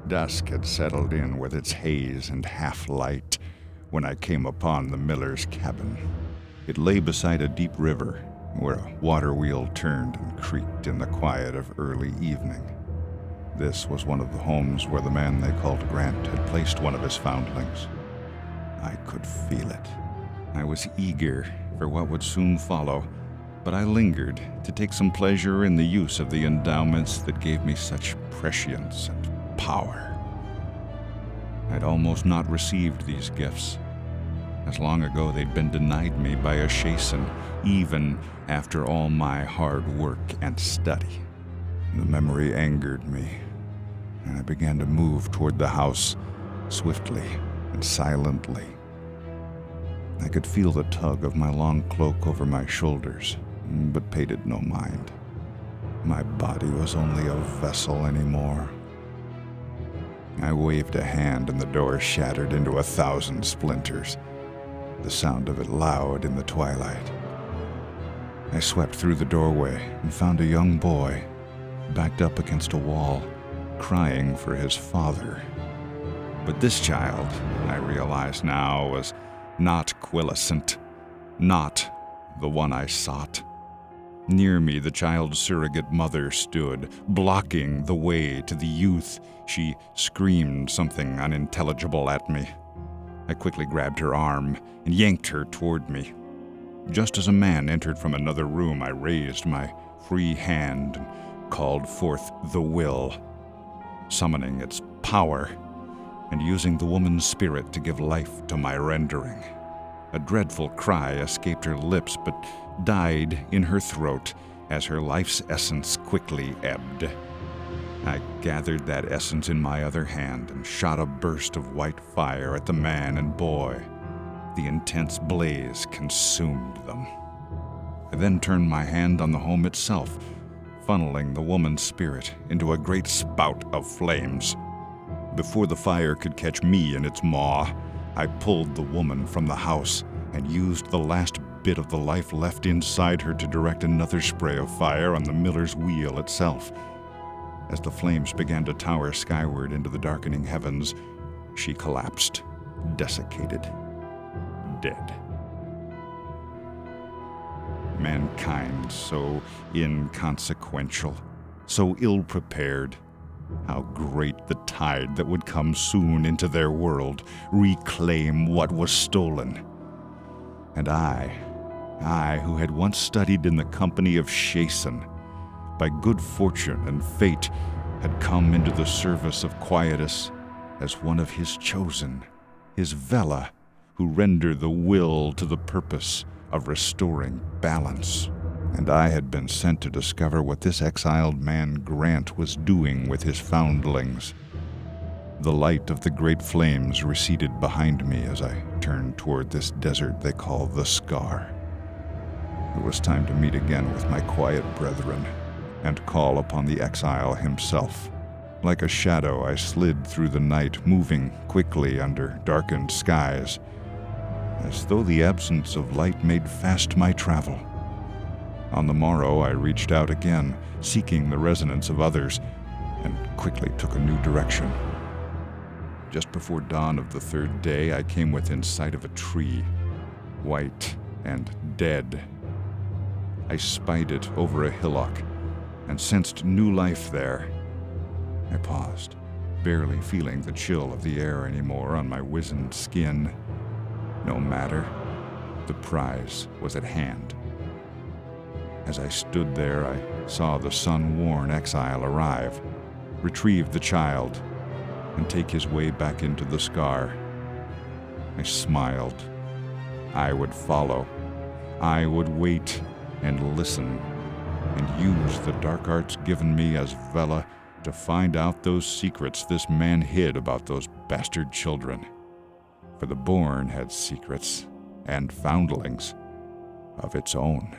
Dusk had settled in with its haze and half-light when I came upon the miller's cabin. It lay beside a deep river where a water wheel turned and creaked in the quiet of early evening. This was one of the homes where the man they called Grant had placed one of his foundlings. I could feel it. I was eager for what would soon follow, but I lingered to take some pleasure in the use of the endowments that gave me such prescience and power. I'd almost not received these gifts, as long ago they'd been denied me by a Shason, even after all my hard work and study. The memory angered me, and I began to move toward the house swiftly and silently. I could feel the tug of my long cloak over my shoulders, but paid it no mind. My body was only a vessel anymore. I waved a hand and the door shattered into 1,000 splinters, the sound of it loud in the twilight. I swept through the doorway and found a young boy, backed up against a wall, crying for his father. But this child, I realize now, was not Quillicent, not the one I sought. Near me, the child's surrogate mother stood, blocking the way to the youth. She screamed something unintelligible at me. I quickly grabbed her arm and yanked her toward me. Just as a man entered from another room, I raised my free hand and called forth the will, summoning its power and using the woman's spirit to give life to my rendering. A dreadful cry escaped her lips, but died in her throat as her life's essence quickly ebbed. I gathered that essence in my other hand and shot a burst of white fire at the man and boy. The intense blaze consumed them. I then turned my hand on the home itself, funneling the woman's spirit into a great spout of flames. Before the fire could catch me in its maw, I pulled the woman from the house and used the last bit of the life left inside her to direct another spray of fire on the miller's wheel itself. As the flames began to tower skyward into the darkening heavens, she collapsed, desiccated, dead. Mankind so inconsequential, so ill-prepared. How great the tide that would come soon into their world, reclaim what was stolen. And I who had once studied in the company of Shason, by good fortune and fate, had come into the service of Quietus as one of his chosen, his Velle, who render the will to the purpose of restoring balance. And I had been sent to discover what this exiled man Grant was doing with his foundlings. The light of the great flames receded behind me as I turned toward this desert they call the Scar. It was time to meet again with my quiet brethren and call upon the exile himself. Like a shadow, I slid through the night, moving quickly under darkened skies, as though the absence of light made fast my travel. On the morrow, I reached out again, seeking the resonance of others, and quickly took a new direction. Just before dawn of the third day, I came within sight of a tree, white and dead. I spied it over a hillock and sensed new life there. I paused, barely feeling the chill of the air anymore on my wizened skin. No matter, the prize was at hand. As I stood there, I saw the sun-worn exile arrive, retrieve the child, and take his way back into the Scar. I smiled. I would follow. I would wait and listen, and use the dark arts given me as Velle to find out those secrets this man hid about those bastard children. For the Born had secrets and foundlings of its own.